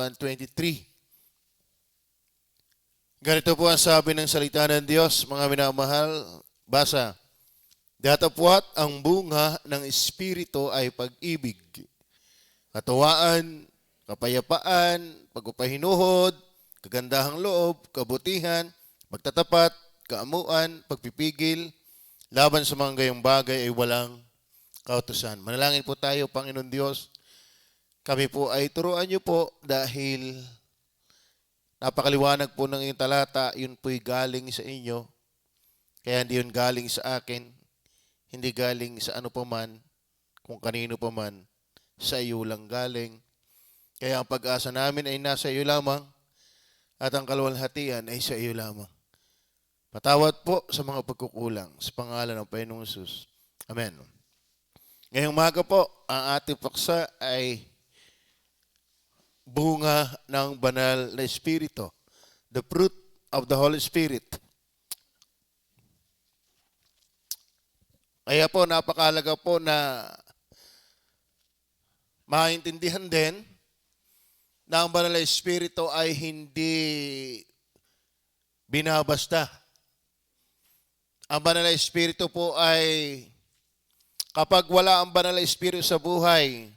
1:23. Ganito po ang sabi ng salita ng Diyos, mga minamahal. Basa. Datapwat ang bunga ng Espiritu ay pag-ibig, katuwaan, kapayapaan, pagpapahinuhod, kagandahang loob, kabutihan, magtatapat, kaamuan, pagpipigil, laban sa mga gayong bagay ay walang kautusan. Manalangin po tayo, Panginoon Diyos. Kami po ay turuan niyo po dahil napakaliwanag po ng iyong talata, yun po'y galing sa inyo. Kaya hindi yun galing sa akin, hindi galing sa ano pa man, kung kanino pa man, sa iyo lang galing. Kaya ang pag-asa namin ay nasa iyo lamang at ang kaluwalhatian ay sa iyo lamang. Patawad po sa mga pagkukulang sa pangalan ng Panginoong Hesus. Amen. Ngayong umaga po, ang ating paksa ay bunga ng banal na Espiritu. The fruit of the Holy Spirit. Kaya po, napakahalaga po na maintindihan din na ang banal na Espiritu ay hindi binabasta. Ang banal na Espiritu po ay kapag wala ang banal na Espiritu sa buhay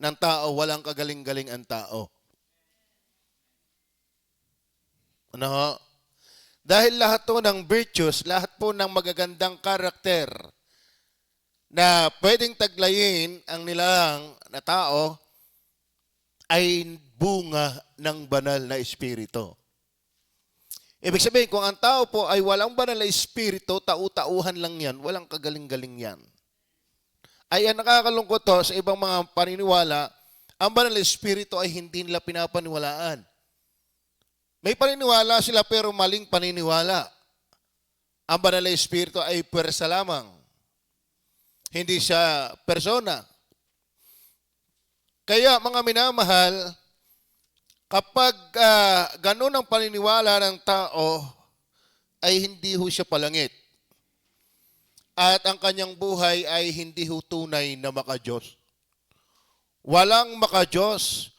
ng tao, walang kagaling-galing ang tao. Ano ho? Dahil lahat po ng virtues, lahat po ng magagandang karakter na pwedeng taglayin ang nilalang na tao ay bunga ng banal na Espiritu. Ibig sabihin, kung ang tao po ay walang banal na Espiritu, tau-tauhan lang yan, walang kagaling-galing yan. Ay ang nakakalungkot to sa ibang mga paniniwala, ang banal na Espiritu ay hindi nila pinapaniwalaan. May paniniwala sila pero maling paniniwala. Ang banal na Espiritu ay pwersa lamang. Hindi siya persona. Kaya mga minamahal, kapag ganun ang paniniwala ng tao, ay hindi ho siya palangit. At ang kanyang buhay ay hindi ho tunay na makadiyos. Walang makadiyos,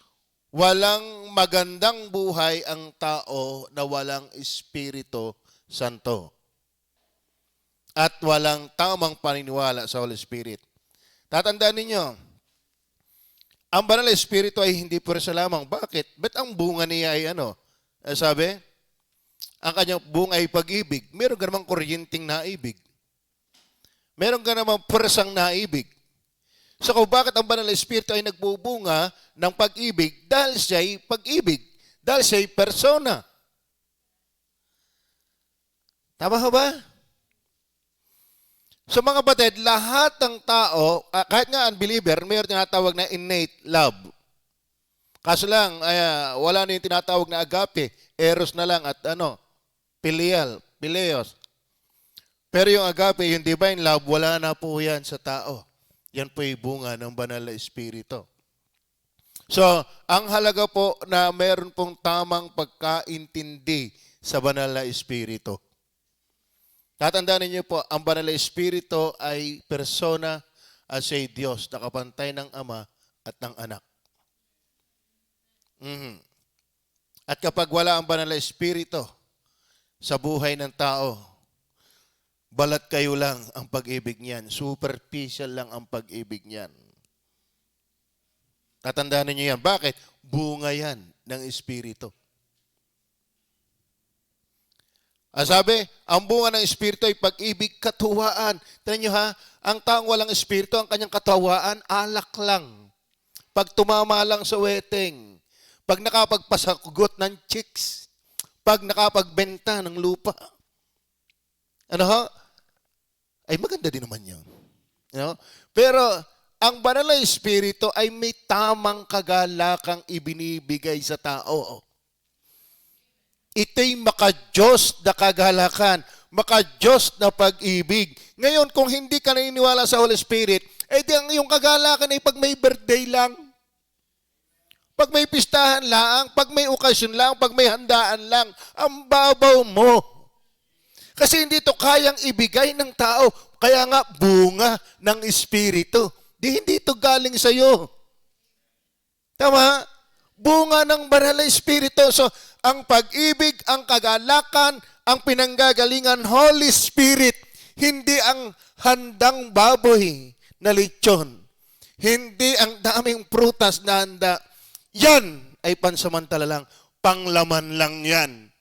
walang magandang buhay ang tao na walang Espiritu Santo. At walang tamang paniniwala sa Holy Spirit. Tatandaan ninyo, ang banal na Espiritu ay hindi pwersa lamang. Bakit? Ba't ang bunga niya ay ano? Sabi, ang kanyang bunga ay pag-ibig. Meron ka namang kuryenting naibig. Meron ka namang pwersang naibig. So kung bakit ang banal na Espiritu ay nagbubunga ng pag-ibig? Dahil siya'y pag-ibig. Dahil siya'y persona. Tama ba? So mga batid, lahat ng tao, kahit nga unbeliever, mayroon tinatawag na innate love. Kaso lang, wala na yung tinatawag na agape, eros na lang at phileos. Pero yung agape, yung divine love, wala na po yan sa tao. Yan po yung bunga ng banal na Espiritu. So, ang halaga po na meron pong tamang pagkaintindi sa banal na Espiritu. Tatandaan niyo po, ang banal na Espiritu ay persona at siya'y Diyos, nakapantay ng Ama at ng Anak. At kapag wala ang banal na Espiritu sa buhay ng tao, balat kayo lang ang pag-ibig niyan. Superficial lang ang pag-ibig niyan. Tatandaan niyo yan. Bakit? Bunga yan ng Espiritu. Sabi, ang bunga ng Espiritu ay pag-ibig, katuwaan. Tignan niyo ha, ang taong walang Espiritu, ang kanyang katuwaan, alak lang. Pag tumama lang sa wedding, pag nakapagpasagot ng chicks, pag nakapagbenta ng lupa, ay maganda din naman yun. Pero ang banal na Espiritu ay may tamang kagalakang ibinibigay sa tao. Ito'y makadiyos na kagalakan, makadiyos na pag-ibig. Ngayon, kung hindi ka naniniwala sa Holy Spirit, di yung kagalakan ay pag may birthday lang, pag may pistahan lang, pag may okasyon lang, pag may handaan lang, ang babaw mo. Kasi hindi ito kayang ibigay ng tao. Kaya nga, bunga ng Espiritu. Hindi ito galing sa iyo. Tama? Bunga ng banal na Espiritu. So, ang pag-ibig, ang kagalakan, ang pinanggagalingan, Holy Spirit, hindi ang handang baboy na lechon. Hindi ang daming prutas na handa. Yan ay pansamantala lang. Panglaman lang yan.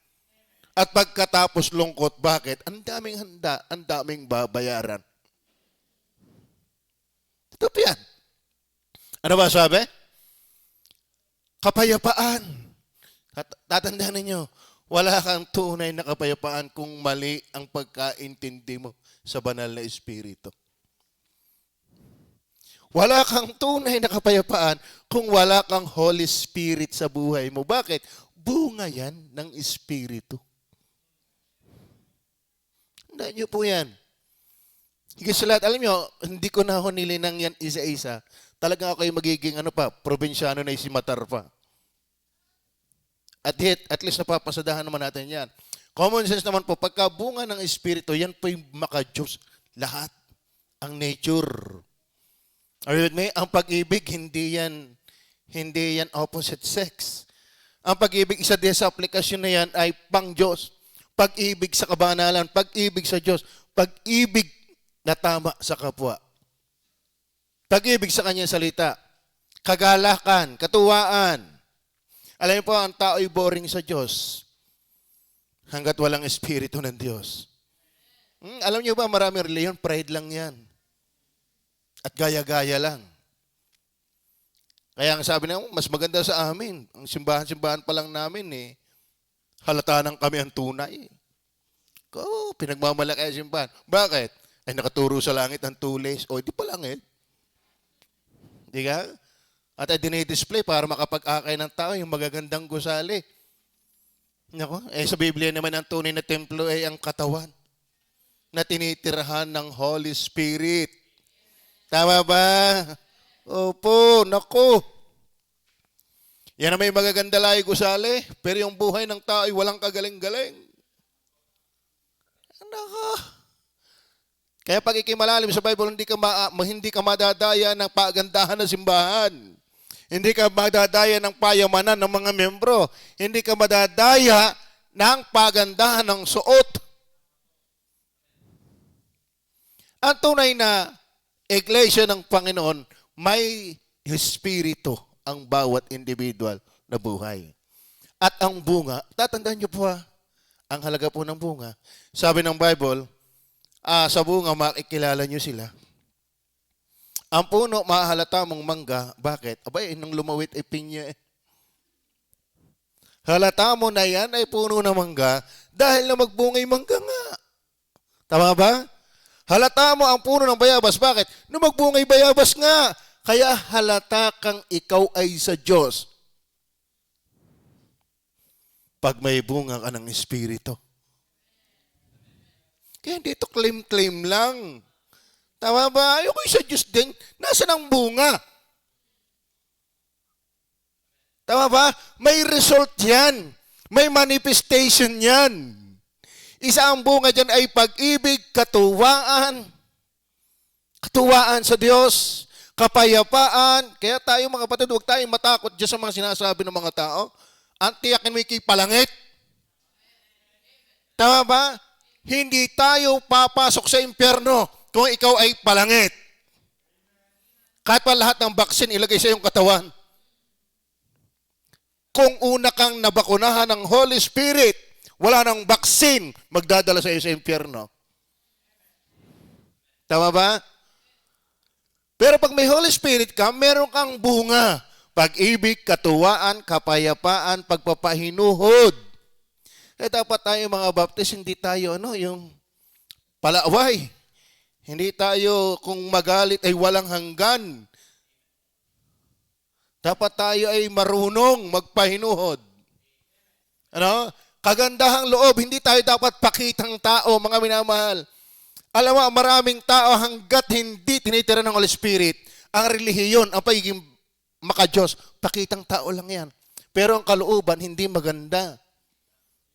At pagkatapos lungkot, bakit? Ang daming handa, ang daming babayaran. Ito pa yan. Ano ba sabi? Kapayapaan. Tatandaan ninyo, wala kang tunay na kapayapaan kung mali ang pagkaintindi mo sa banal na Espiritu. Wala kang tunay na kapayapaan kung wala kang Holy Spirit sa buhay mo. Bakit? Bunga yan ng Espiritu. Tandaan niyo po yan. Higit sa lahat, alam niyo, hindi ko na nilinang yan isa-isa. Talagang ako ay magiging probinsyano na isimatar pa. At least napapasadahan naman natin yan. Common sense naman po, pagka bunga ng Espiritu, yan po yung maka-Diyos. Lahat. Ang nature. Are you with me? Ang pag-ibig, hindi yan opposite sex. Ang pag-ibig, isa din sa aplikasyon na yan ay pang-Diyos. Pag-ibig sa kabanalan, pag-ibig sa Diyos, pag-ibig na tama sa kapwa. Pag-ibig sa kanyang salita, kagalakan, katuwaan. Alam niyo po, ang tao ay boring sa Diyos hanggat walang Espiritu ng Diyos. Alam niyo ba, maraming reliyon, pride lang yan. At gaya-gaya lang. Kaya ang sabi na, mas maganda sa amin. Ang simbahan-simbahan pa lang namin, halata nang kami ang tunay. Pinagmamalaki ang simbahan. Bakit? Ay nakaturo sa langit ang tulis. O, di pa langit. Di ka? At ay dinidisplay para makapag-akay ng tao yung magagandang gusali. Nako, sa Biblia naman ang tunay na templo ay ang katawan na tinitirahan ng Holy Spirit. Tama ba? Opo, nako. Yan na may magaganda lahi gusali, pero yung buhay ng tao ay walang kagaling-galing. Nako. Kaya pag ikimalalim sa Bible, hindi ka madadaya ng pagandahan ng simbahan. Hindi ka madadaya ng payamanan ng mga membro. Hindi ka madadaya ng pagandahan ng suot. Ang tunay na iglesia ng Panginoon, may Espiritu ang bawat individual na buhay. At ang bunga, tatandaan niyo po ang halaga po ng bunga. Sabi ng Bible, sa bunga makikilala niyo sila. Ang puno, mahalata mong mangga. Bakit? Abay, nung lumawit ay pinya Halata mo na yan ay puno ng mangga dahil na magbungay mangga nga. Tama ba? Halata mo ang puno ng bayabas. Bakit? Nung magbungay bayabas nga. Kaya halata kang ikaw ay sa Diyos. Pag may bunga ka ng Espiritu. Kaya hindi ito claim-claim lang. Tama ba? Ayoko sa Diyos din. Nasaan ang bunga? Tama ba? May result yan. May manifestation yan. Isa ang bunga dyan ay pag-ibig, katuwaan. Katuwaan sa Diyos. Kapayapaan. Kaya tayo mga kapatid, huwag tayong matakot dyan sa mga sinasabi ng mga tao. Ang tiyakin mo palangit. Tama ba? Hindi tayo papasok sa impyerno kung ikaw ay palangit. Kahit pa lahat ng baksin ilagay sa iyong katawan. Kung una kang nabakunahan ng Holy Spirit, wala nang baksin magdadala sa iyo sa impyerno. Tama ba? Pero pag may Holy Spirit ka, meron kang bunga. Pag-ibig, katuwaan, kapayapaan, pagpapahinuhod. Kaya dapat tayo mga Baptist, hindi tayo yung palaway. Hindi tayo kung magalit ay walang hanggan. Dapat tayo ay marunong magpahinuhod. Kagandahang loob, hindi tayo dapat pakitang tao, mga minamahal. Alam mo, maraming tao hanggat hindi tinitira ng Holy Spirit, ang relihiyon, ang pagiging maka-Diyos, pakitang tao lang yan. Pero ang kalooban, hindi maganda.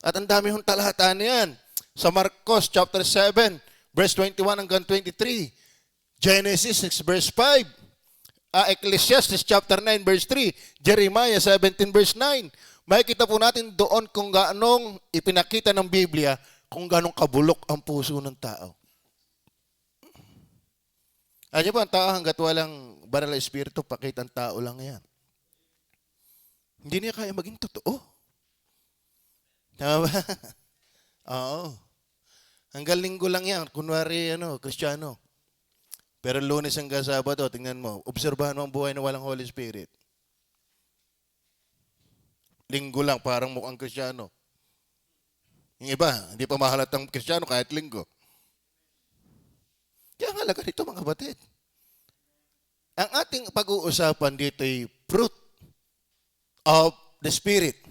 At ang dami hong talata niyan. Sa Marcos chapter 7, verse 21 hanggang 23. Genesis 6, verse 5. Ecclesiastes chapter 9 verse 3, Jeremiah 17 verse 9. Makikita po natin doon kung gaanong ipinakita ng Biblia kung gaanong kabulok ang puso ng tao. Alam niyo ba, ang tao hanggat walang banal na espiritu, pakitang tao lang yan. Hindi niya kaya maging totoo. Tama ba? Oo. Hanggang linggo lang yan. Kunwari, Kristiyano. Pero Lunes hanggang Sabado, tingnan mo, obserbahan mo ang buhay na walang Holy Spirit. Linggo lang, parang mukhang Kristiyano. Yung iba, hindi pa mahalatang Kristiyano kahit linggo. Kaya ang halaga dito, mga kapatid. Ang ating pag-uusapan dito ay fruit of the Spirit.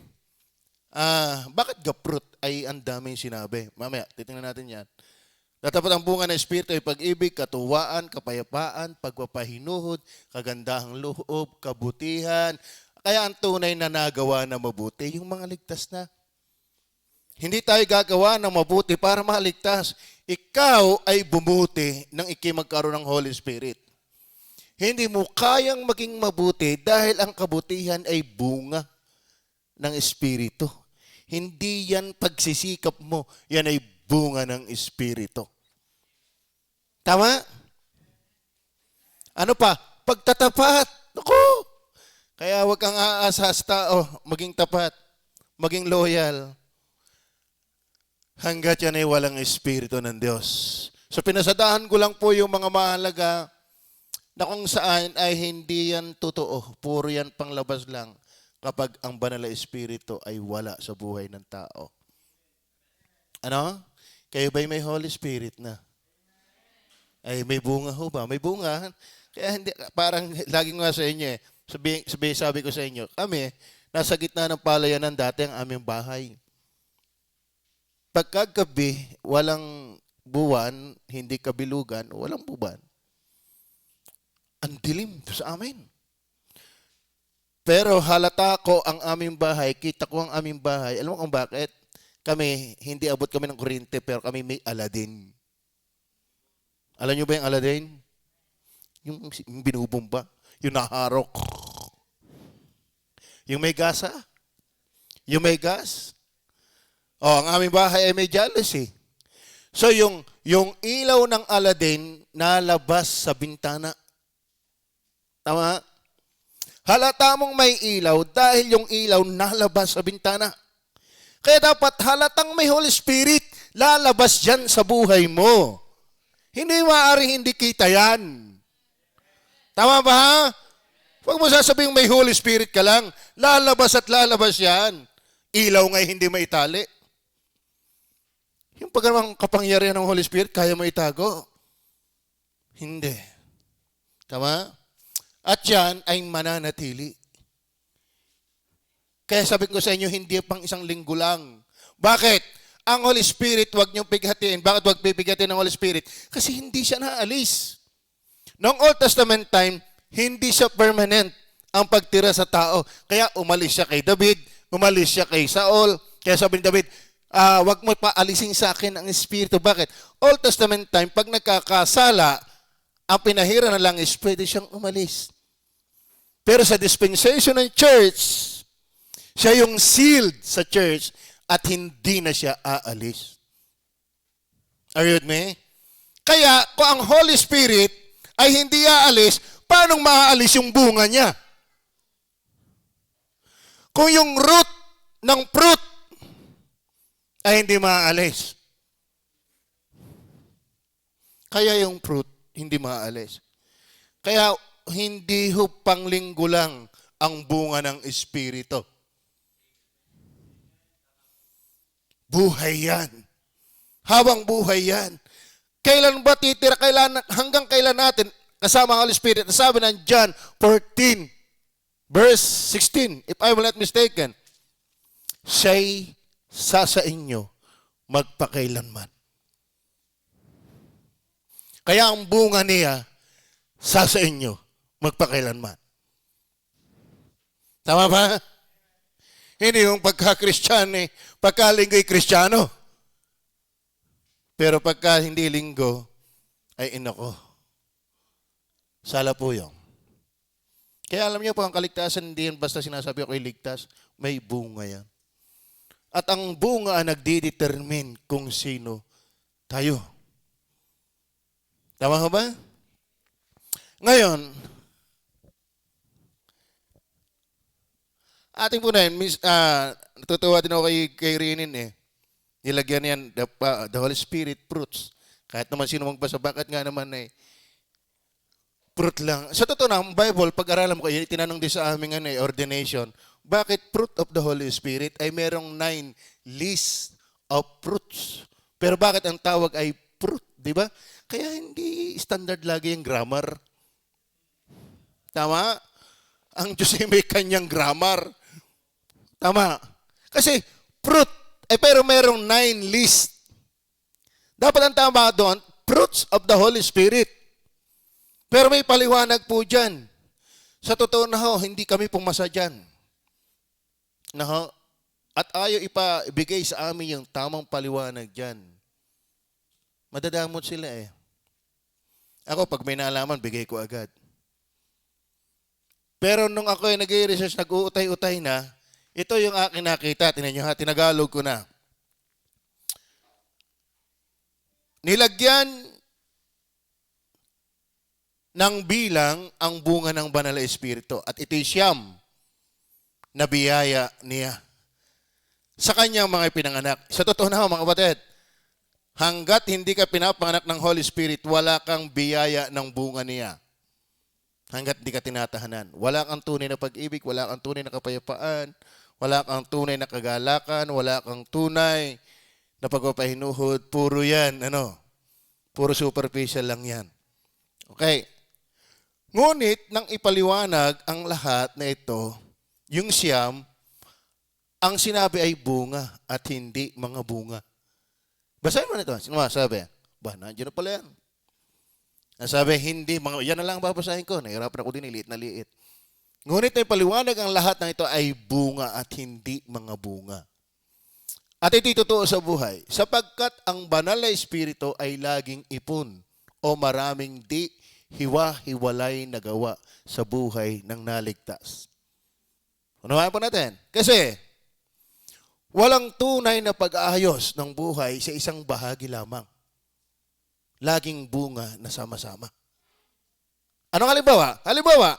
Bakit fruit ay ang daming sinabi? Mamaya, titingnan natin yan. Dapat ang bunga ng Espiritu ay pag-ibig, katuwaan, kapayapaan, pagpapahinuhod, kagandahang loob, kabutihan. Kaya ang tunay na nagawa na mabuti, yung mga ligtas na. Hindi tayo gagawa ng mabuti para maligtas. Ikaw ay bumuti nang ikimagkaroon ng Holy Spirit. Hindi mo kayang maging mabuti dahil ang kabutihan ay bunga ng Espiritu. Hindi yan pagsisikap mo, yan ay bunga ng Espiritu. Tama? Ano pa? Pagtatapat. Naku! Kaya huwag kang aasa sa tao, maging tapat, maging loyal. Hanggat yan ay walang Espiritu ng Diyos. So pinasadahan ko lang po yung mga mahalaga na kung saan ay hindi yan totoo. Puro yan panglabas lang kapag ang banal na Espiritu ay wala sa buhay ng tao. Ano? Kayo ba'y may Holy Spirit na? Ay, may bunga ho ba? May bunga. Kaya hindi, parang laging nga sa inyo sabi ko sa inyo, kami, nasa gitna ng palayanan dati ang aming bahay. Pagkagabi, walang buwan, hindi kabilugan, walang buwan. Ang dilim sa amin. Pero halata ko ang aming bahay, kita ko ang aming bahay. Alam mo kung bakit? Kami, hindi abot kami ng kuryente, pero kami may Aladdin. Alam nyo ba yung Aladdin? Yung binubomba, yung naharok. Yung may gasa. Yung may gas. Ang aming bahay ay may jealousy. So yung ilaw ng Aladdin nalabas sa bintana. Tama? Halata mong may ilaw dahil yung ilaw nalabas sa bintana. Kaya dapat halatang may Holy Spirit, lalabas yan sa buhay mo. Hindi maaaring hindi kita yan. Tama ba? Huwag mo sasabing may Holy Spirit ka lang, lalabas at lalabas yan. Ilaw nga'y hindi maitali. Yung pagkakang kapangyarihan ng Holy Spirit, kaya mo itago? Hindi. Tama? At yan ay mananatili. Kaya sabi ko sa inyo, hindi pang isang linggo lang. Bakit? Ang Holy Spirit, huwag niyong pighatiin. Bakit huwag pipighatiin ng Holy Spirit? Kasi hindi siya naalis. Noong Old Testament time, hindi siya permanent ang pagtira sa tao. Kaya umalis siya kay David, umalis siya kay Saul. Kaya sabi ni David, huwag mo paalisin sa akin ang Espiritu. Bakit? Old Testament time, pag nagkakasala, ang pinahira na lang is pwede siyang umalis. Pero sa dispensation ng church, siya yung sealed sa church at hindi na siya aalis. Are you with me? Kaya, kung ang Holy Spirit ay hindi aalis, paano maaalis yung bunga niya? Kung yung root ng fruit ay hindi maaalis. Kaya yung fruit hindi maaalis. Kaya hindi ho panglinggo lang ang bunga ng Espiritu. Buhay yan. Habang buhay yan. Kailan ba titira? Hanggang kailan natin kasama ang Holy Spirit? Sabi ng John 14, verse 16, if I will not mistaken, siya'y sa inyo magpakailanman. Kaya ang bunga niya sa inyo magpakailanman. Tama ba? Hindi yung pagka-Kristiyano, pagka-linggo'y Kristiyano. Pero pagka hindi linggo, ay inako. Sala po yung. Kaya alam niyo po, ang kaligtasan hindi yan basta sinasabi ako iligtas. May bunga yan. At ang bunga ang nagdidetermine kung sino tayo. Tama ba? Ngayon, ating po na yun, natutuwa din ako kay Rinin eh. Nilagyan yan, the Holy Spirit fruits. Kahit naman sino magbasa, bakit nga naman eh, fruit lang. Sa totoo na, ang Bible, pag-aralan mo kayo, tinanong din sa aming ordination, bakit fruit of the Holy Spirit ay merong 9 list of fruits? Pero bakit ang tawag ay fruit, di ba? Kaya hindi standard lagi yung grammar. Tama? Ang Diyos ay may kanyang grammar. Tama. Kasi fruit, pero merong 9 list. Dapat ang tama doon, fruits of the Holy Spirit. Pero may paliwanag po dyan. Sa totoo na ho, hindi kami pumasa dyan. Na ho, at ayaw ibigay sa amin yung tamang paliwanag dyan. Madadamot sila eh. Ako, pag may naalaman, bigay ko agad. Pero nung ako ay nag-research, nag-uutay-utay na, ito yung aking nakita. Tingnan nyo ha, tinagalog ko na. Nilagyan ng bilang ang bunga ng Banal na Espiritu. At ito'y siyam na biyaya niya sa kanyang mga pinanganak. Sa totoo na mga kapatid, hanggat hindi ka pinapanganak ng Holy Spirit, wala kang biyaya ng bunga niya. Hanggat hindi ka tinatahanan. Wala kang tunay na pag-ibig, wala kang tunay na kapayapaan, wala kang tunay na kagalakan, wala kang tunay na pagpapahinuhod. Puro yan, puro superficial lang yan. Okay. Ngunit, nang ipaliwanag ang lahat na ito, yung siyam, ang sinabi ay bunga at hindi mga bunga. Basahin mo na ito. Sino sabi? Nandiyan na pala yan. Sabi, hindi, yan na lang babasahin ko. Nahirapan ako din, liit na liit. Ngunit ay paliwanag ang lahat ng ito ay bunga at hindi mga bunga. At ito'y totoo sa buhay, sapagkat ang banal na espiritu ay laging ipon o maraming di hiwa-hiwalay na gawa sa buhay ng naligtas. Unawain po natin. Kasi, walang tunay na pag-aayos ng buhay sa isang bahagi lamang. Laging bunga na sama-sama. Anong halimbawa? Halimbawa,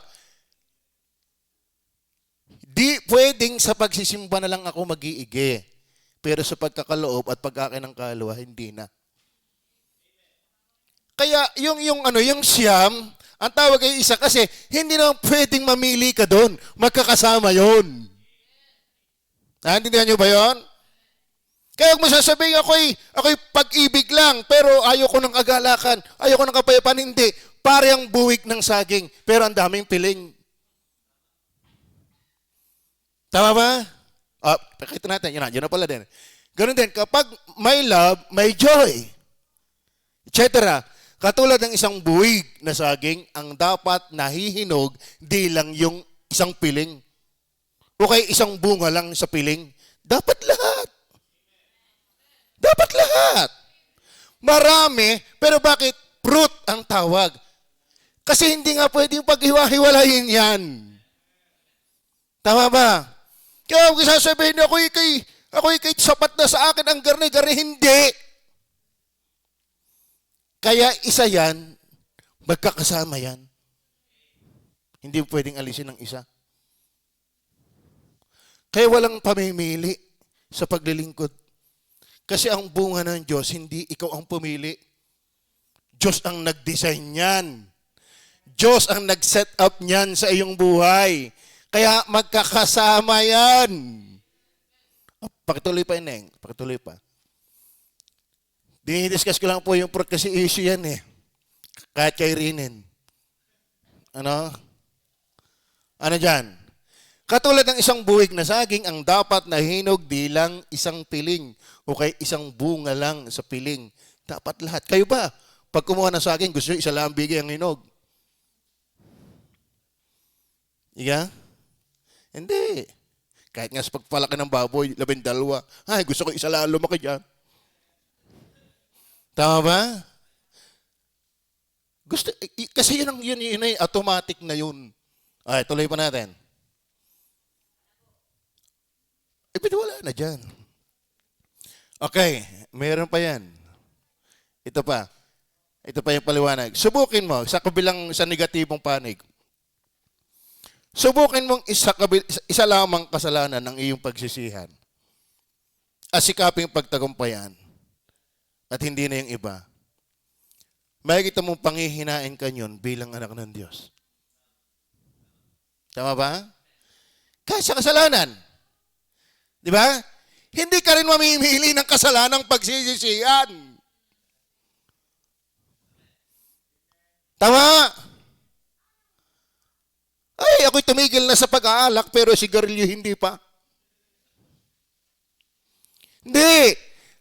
di pwedeng sa pagsisimba na lang ako mag-iigi. Pero sa pagkakaloob at pag-akin ng kaluluwa, hindi na. Kaya yung siyam, ang tawag ay isa kasi hindi naman pwedeng mamili ka doon. Magkakasama yon. Naintindihan nyo ba yon? Kaya kung masasabihin ako'y pag-ibig lang, pero ayoko ng agalakan, ayoko ng kapayapaan, hindi. Pare ang buwig ng saging, pero ang daming piling. Tama ba? Pakita natin, yun na pala din. Ganun din, kapag may love, may joy. Etc. Katulad ng isang buwig na saging, ang dapat nahihinog, di lang yung isang piling. O kaya isang bunga lang sa piling. Dapat lahat. Dapat lahat. Marami, pero bakit fruit ang tawag? Kasi hindi nga pwedeng paghiwa-hiwalayin yan. Tama ba? Kaya kung sasabihin na ako'y kay sapat na sa akin ang garni-garni, hindi. Kaya isa yan, magkakasama yan. Hindi pwedeng alisin ng isa. Kaya walang pamimili sa paglilingkod. Kasi ang bunga ng Diyos, hindi ikaw ang pumili. Diyos ang nag-design niyan. Diyos ang nag-set up niyan sa iyong buhay. Kaya magkakasama yan. Pakituloy pa, Ineng. Pakituloy pa. Dinidiscuss ko lang po yung fruit kasi issue yan eh. Kahit kay Rinin. Ano dyan? Katulad ng isang buwig na saging, ang dapat na hinog di lang isang piling o kay isang bunga lang sa piling. Dapat lahat. Kayo ba? Pag kumuha ng saging, gusto nyo isa lang bigay ang hinog? Iya? Hindi. Kahit nga sa pagpalaki ng baboy, 12. Ay, gusto ko isa lang lumaki dyan. Tama ba? Gusto, kasi yun ay automatic na yun. Okay, tuloy pa natin. Wala na dyan. Okay, meron pa yan. Ito pa. Ito pa yung paliwanag. Subukin mo sa kabilang sa negatibong panig. Subukin mong isa lamang kasalanan ng iyong pagsisihan. Asikaping pagtagumpayan. At hindi na yung iba. Makikita mong panghihinain ka yun bilang anak ng Diyos. Tama ba? Kahit sa kasalanan. Di ba? Hindi ka rin mamimili ng kasalanang pagsisisihan. Tama? Ay, ako'y tumigil na sa pag-aalak pero sigarilyo hindi pa. Hindi.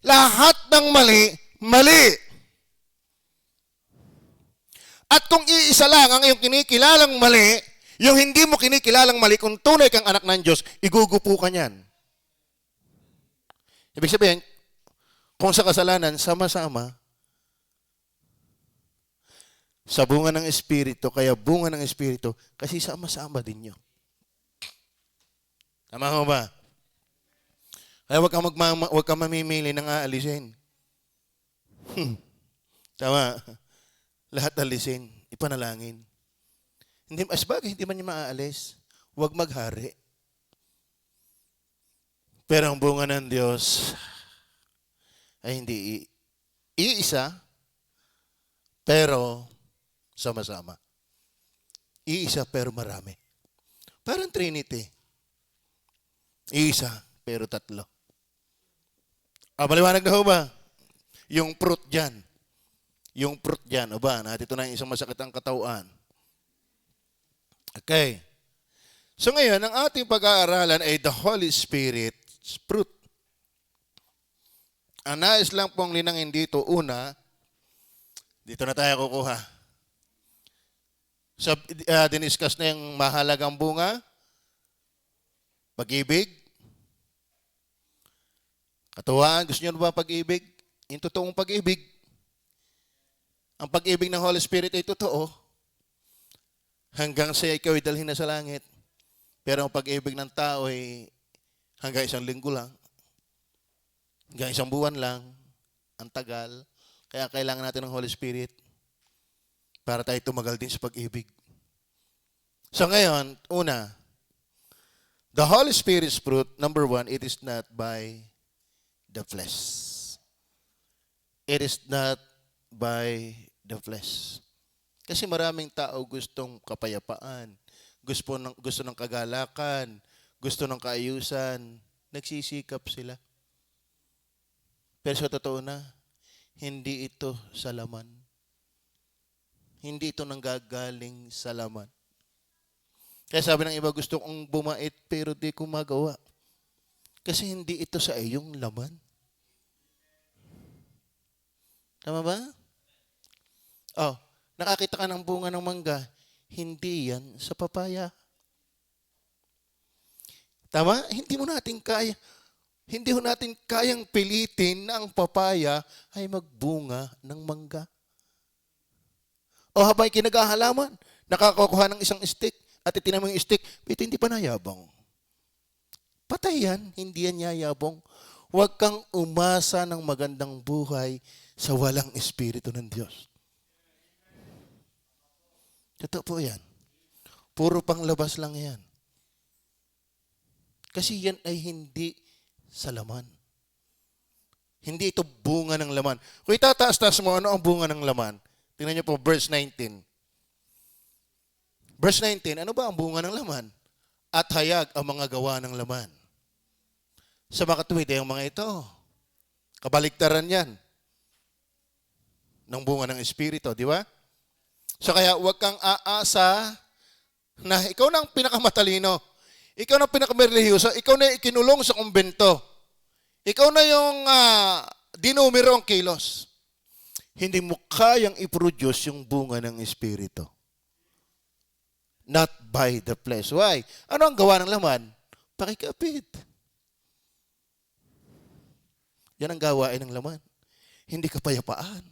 Lahat ng mali, mali. At kung iisa lang ang iyong kinikilalang mali, yung hindi mo kinikilalang mali, kung tunay kang anak ng Diyos, igugupo ka niyan. Ibig sabihin, kung sa kasalanan, sama-sama, sa bunga ng Espiritu, kaya bunga ng Espiritu, kasi sama-sama din nyo. Tama ko ba? Kaya huwag kang mamimili ng aalisin. Tama. Lahat alisin, ipanalangin. Hindi, as bagay, hindi man niya maaalis. Huwag maghari. Pero ang bunga ng Diyos ay hindi iisa, pero sama-sama. Iisa, pero marami. Parang Trinity. Iisa, pero tatlo. Maliwanag na ho ba? Yung fruit dyan. Yung fruit dyan. O ba? Ito na yung isang masakit ang katawan. Okay. So ngayon, ang ating pag-aaralan ay the Holy Spirit's fruit. Ang nais lang pong linangin dito, una, dito na tayo kukuha. So, diniscuss na yung mahalagang bunga, pag-ibig, katuwaan. Gusto nyo ba pag-ibig? Yung totoong pag-ibig. Ang pag-ibig ng Holy Spirit ay totoo. Hanggang sa ikaw ay dalhin na sa langit. Pero ang pag-ibig ng tao ay hanggang isang linggo lang. Hanggang isang buwan lang. Ang tagal. Kaya kailangan natin ng Holy Spirit para tayo tumagal din sa pag-ibig. So ngayon, una, the Holy Spirit's fruit, number one, it is not by the flesh. It is not by the flesh. Kasi maraming tao gustong kapayapaan, gusto ng kagalakan, gusto ng kaayusan, nagsisikap sila. Pero sa totoo na, hindi ito sa laman. Hindi ito nanggagaling sa laman. Kaya sabi ng iba, gusto kong bumait pero di ko magawa. Kasi hindi ito sa iyong laman. Tama ba? Oh, nakakita ka ng bunga ng mangga, hindi yan sa papaya. Tama? Hindi mo natin kayang pilitin na ang papaya ay magbunga ng mangga. O habang kinagahalaman, nakakakuha ng isang stick at itinamo yung stick, pero hindi pa nayabong. Patay yan, hindi yan yayabong. Huwag kang umasa ng magandang buhay sa walang Espiritu ng Diyos. Totoo po yan. Puro panglabas lang yan. Kasi yan ay hindi sa laman. Hindi ito bunga ng laman. Kung itataas-taas mo, ano ang bunga ng laman? Tingnan niyo po, verse 19. Verse 19, ano ba ang bunga ng laman? At hayag ang mga gawa ng laman. Sa makatuwid ay ang mga ito. Kabaligtaran yan ng bunga ng Espiritu, di ba? So kaya huwag kang aasa na ikaw na ang pinakamatalino. Ikaw na ang pinakamereliyoso. Ikaw na ikinulong sa kumbento. Ikaw na yung dinumero ang kilos. Hindi mo kayang i-produce yung bunga ng Espiritu. Not by the flesh. Why? Ano ang gawa ng laman? Pakikapit. Yan ang gawain ng laman. Hindi kapayapaan.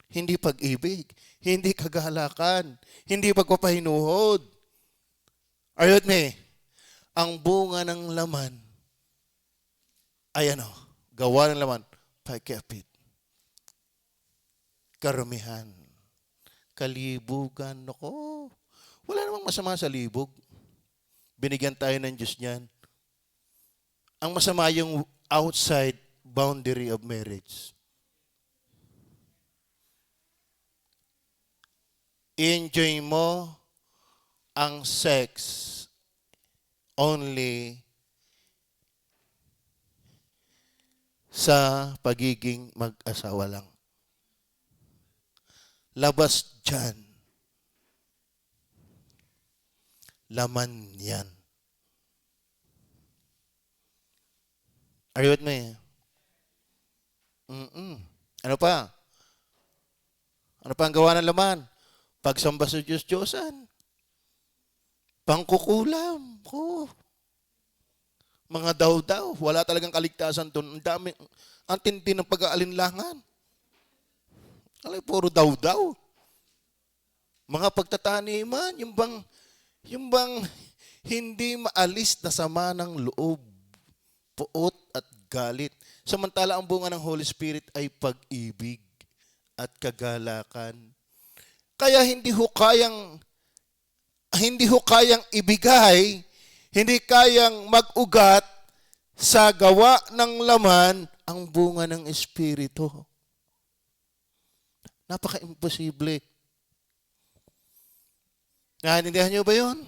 Hindi pag-ibig. Hindi kagalakan. Hindi pagpapahinuhod. Are you with me? Ang bunga ng laman ay gawa ng laman, pagkapit, karamihan, kalibugan. Nako, wala namang masama sa libog. Binigyan tayo ng Diyos niyan. Ang masama yung outside boundary of marriage. Enjoy mo ang sex only sa pagiging mag-asawa lang. Labas dyan. Laman yan. Are you with me? Ano pa? Ano pa ang gawa ng laman? Pagsamba sa Diyos-Diyosan. Pangkukulam. Mga daw-daw. Wala talagang kaligtasan doon. Ang dami, ang tindi ng pag-aalinlangan. Puro daw-daw. Mga pagtataniman, yung bang hindi maalis na sama ng loob, puot at galit. Samantala ang bunga ng Holy Spirit ay pag-ibig at kagalakan. Kaya hindi ho kayang ibigay, hindi kayang mag-ugat sa gawa ng laman ang bunga ng Espiritu. Napaka-imposible. Naintindihan niyo ba yun?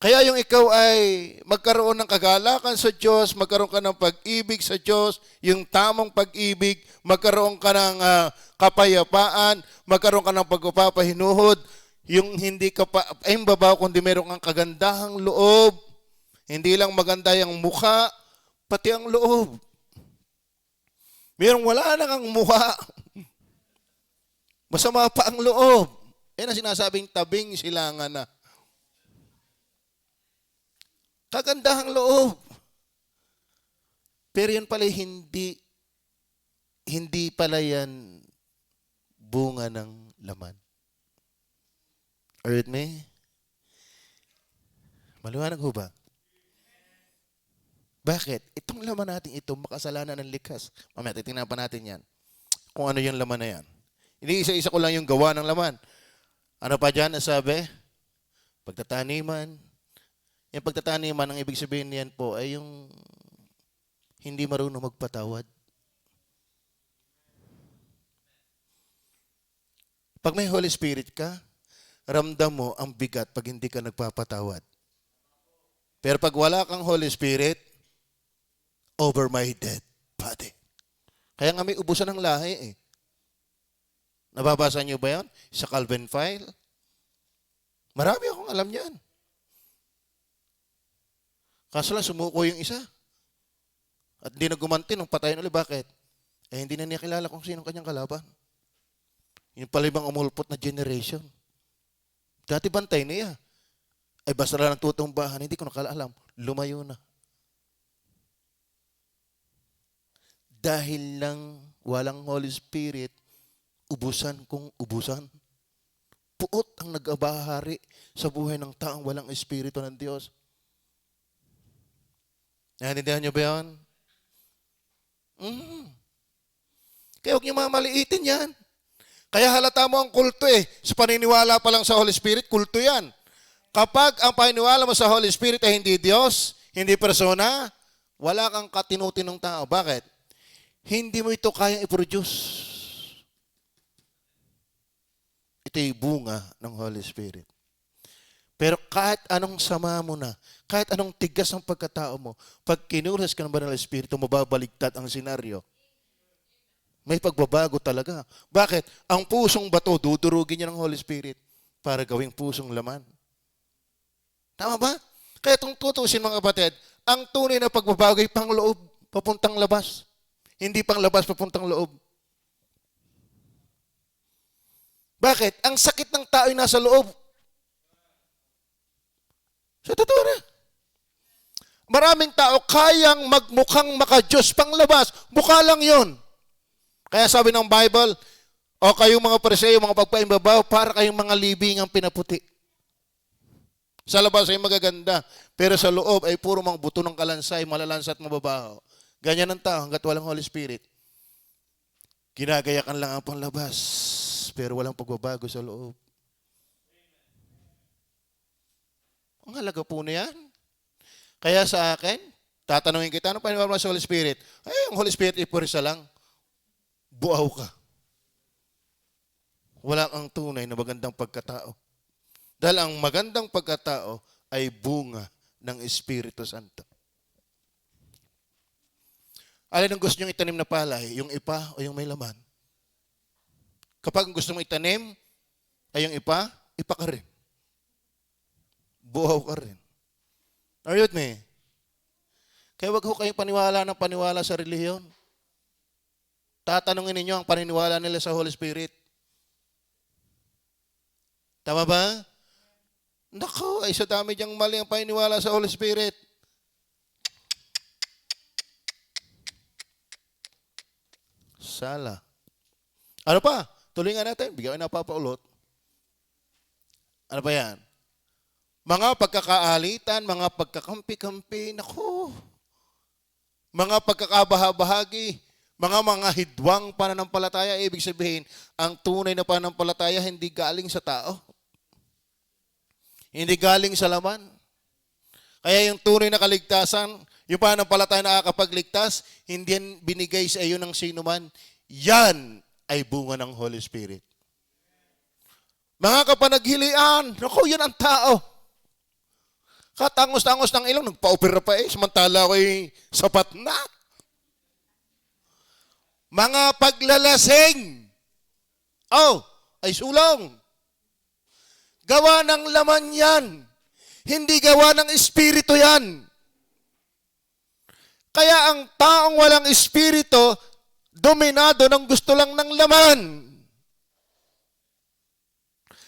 Kaya yung ikaw ay magkaroon ng kagalakan sa Diyos, magkaroon ka ng pag-ibig sa Diyos, yung tamang pag-ibig, magkaroon ka ng kapayapaan, magkaroon ka ng pagpapahinuhod, yung hindi ka pa, ay babaw, kundi meron kang kagandahang loob, hindi lang maganda yung mukha, pati ang loob. Merong wala na kang mukha, masama pa ang loob. Yan ang sinasabing tabing silangan na. Kagandahang loob. Pero yan pala hindi pala yan bunga ng laman. Are you with me? Maliwanag ho ba? Bakit? Itong laman natin ito, makasalanan ng likas. Mamaya, titingnan pa natin yan. Kung ano yung laman na yan. Hindi isa-isa ko lang yung gawa ng laman. Ano pa dyan nasabi? Pagtataniman. Yung pagtataniman, ang ibig sabihin niyan po ay yung hindi marunong magpatawad. Pag may Holy Spirit ka, ramdam mo ang bigat pag hindi ka nagpapatawad. Pero pag wala kang Holy Spirit, over my dead body. Kaya nga may ubusan ng lahi eh. Nababasa niyo ba yan? Sa Calvin File? Marami akong alam yan. Kaso lang sumuko yung isa. At hindi na gumanti nung patayin ulit. Bakit? Hindi na niya kilala kung sino kanyang kalaban. Yung pala ibang umulpot na generation. Dati bantay niya. Ay basta lang tutumbahan, hindi ko nakaalam. Lumayo na. Dahil lang walang Holy Spirit, ubusan kung ubusan. Puot ang nag-abahari sa buhay ng taong walang Espiritu ng Diyos. Naintindihan niyo ba yan? Kaya huwag niyo mamaliitin yan. Kaya halata mo ang kulto eh. Sa paniniwala pa lang sa Holy Spirit, kulto yan. Kapag ang paniniwala mo sa Holy Spirit ay hindi Diyos, hindi persona, wala kang katinutinong tao. Bakit? Hindi mo ito kayang i-produce. Ito'y bunga ng Holy Spirit. Pero kahit anong sama mo na, kahit anong tigas ng pagkatao mo, pag kinuras ka ng Banal na Espiritu, mababaligtad ang senaryo. May pagbabago talaga. Bakit? Ang pusong bato, dudurugin niya ng Holy Spirit para gawing pusong laman. Tama ba? Kaya itong tutusin mga kapatid, ang tunay na pagbabago ay pangloob, papuntang labas. Hindi pang labas, papuntang loob. Bakit? Ang sakit ng tao ay nasa loob. Sa totoo na. Maraming tao kayang magmukhang maka-Diyos panglabas. Mukha lang yon. Kaya sabi ng Bible, o kayong mga Pariseo, mga pagpaimbabaw, para kayong mga libingang pinaputi. Sa labas ay magaganda, pero sa loob ay puro mga buto ng kalansay, malalansa at mababaho. Ganyan ang tao hanggat walang Holy Spirit. Ginagayakan lang ang panlabas, pero walang pagbabago sa loob. Ang halaga po na yan. Kaya sa akin, tatanungin kita, ano paniniwala mo sa Holy Spirit? Ay, ang Holy Spirit ay purisa lang. Buaw ka. Wala kang tunay na magandang pagkatao. Dahil ang magandang pagkatao ay bunga ng Espiritu Santo. Alin ang gusto niyong itanim na palay? Yung ipa o yung may laman? Kapag ang gusto mong itanim ay yung ipa ka rin. Buhaw ka rin. Are you with me? Kaya wag ho kayong paniwala sa relihiyon. Tatanungin ninyo ang paniniwala nila sa Holy Spirit. Tama ba? Nako, ay sa dami diyang mali ang paniniwala sa Holy Spirit. Sala. Ano pa? Tuloy nga natin. Bigyan ko na papaulot. Ano pa yan? Mga pagkakaalitan, mga pagkakampi-kampi, naku. Mga pagkakabahabahagi, mga hidwang pananampalataya, ibig sabihin, ang tunay na pananampalataya hindi galing sa tao. Hindi galing sa laman. Kaya yung tunay na kaligtasan, yung pananampalataya na nakakapagligtas, hindi yan binigay sa iyo ng sino man. Yan ay bunga ng Holy Spirit. Mga kapanaghilian, naku, yan ang tao. Katangos-tangos ng ilong, nagpa-opera pa samantala ko'y sapat na. Mga paglalasing, ay sulong. Gawa ng laman yan. Hindi gawa ng espiritu yan. Kaya ang taong walang espiritu, dominado ng gusto lang ng laman.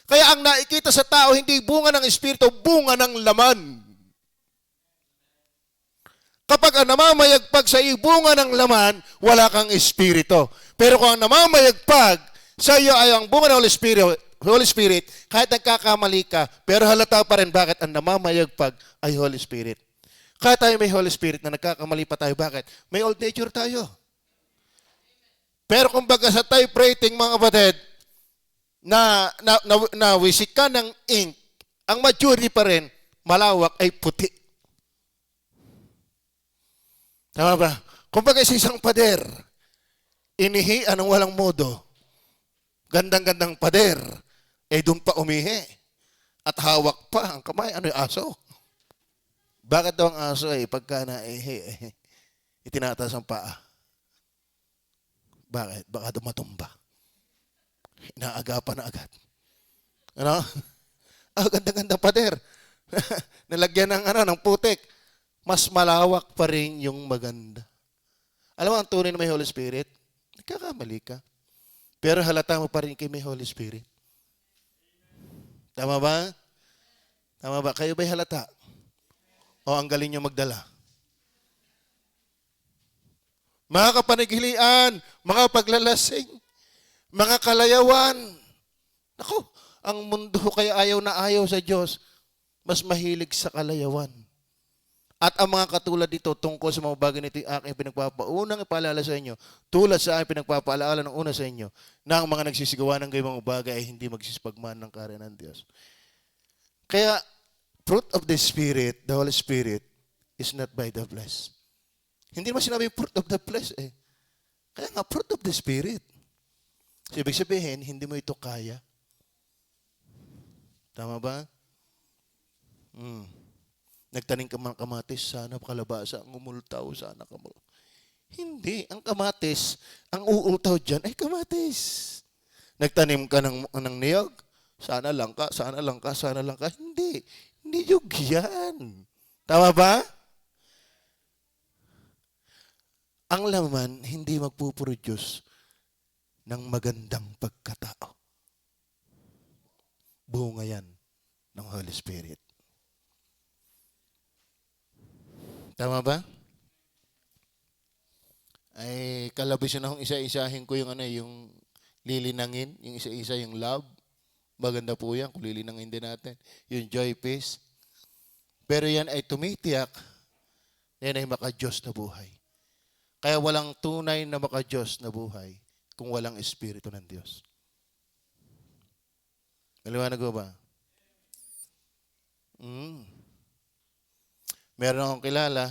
Kaya ang nakikita sa tao, hindi bunga ng espiritu, bunga ng laman. Kapag ang namamayagpag sa iyo, bunga ng laman, wala kang espiritu. Pero kung ang namamayagpag sa iyo ay ang bunga ng Holy Spirit, kahit nagkakamali ka, pero halata pa rin bakit ang namamayagpag ay Holy Spirit. Kahit tayo may Holy Spirit na nagkakamali pa tayo, bakit? May old nature tayo. Pero kumbaga sa typewriting, mga kapatid, na wisik ka ng ink, ang maturity pa rin, malawak ay puti. Tama ba? Kumbaga sa isang pader, inihian ng walang modo. Gandang-gandang pader, doon pa umihi. At hawak pa ang kamay. Ano yung aso? Bakit daw ang aso pagka naihi, itinataas ang paa? Bakit? Baka dumatumba. Inaagapan na agad. Ano? Ganda-ganda pader. Nalagyan ng putik. Mas malawak pa rin yung maganda. Alam mo, ang tunay na may Holy Spirit, nagkakamali ka. Pero halata mo pa rin kay may Holy Spirit. Tama ba? Tama ba? Kayo ba'y halata? O ang galing nyo magdala? Mga kapanaghilian, mga paglalasing, mga kalayawan. Naku, ang mundo kaya ayaw na ayaw sa Diyos, mas mahilig sa kalayawan. At ang mga katulad dito tungkol sa mga bagay nito, aking pinagpapaunang ipaalala sa inyo, tulad sa aking pinagpapaalaala ng una sa inyo, na ang mga nagsisigawa ng gayong mga bagay ay hindi magsisipagman ng karya ng Diyos. Kaya, fruit of the Spirit, the Holy Spirit, is not by the flesh. Hindi naman sinabi fruit of the flesh Kaya nga, fruit of the Spirit. So, ibig sabihin, hindi mo ito kaya. Tama ba? Nagtanim ka ng kamatis, sana kalabasa, ang umultaw, sana Hindi. Ang kamatis, ang uultaw dyan ay kamatis. Nagtanim ka ng niyog, sana lang ka. Hindi. Niyog yan. Tama ba? Ang laman, hindi magpuproduce ng magandang pagkatao. Bunga yan ng Holy Spirit. Tama ba? Ay kalabis na akong isa-isahin ko yung yung lilinangin, yung isa-isa yung love. Maganda po yan kung lilinangin din natin. Yung joy, peace. Pero yan ay tumitiyak, yan ay maka-Diyos na buhay. Kaya walang tunay na maka-Diyos na buhay kung walang Espiritu ng Diyos. Naliwanag ko ba? Meron akong kilala,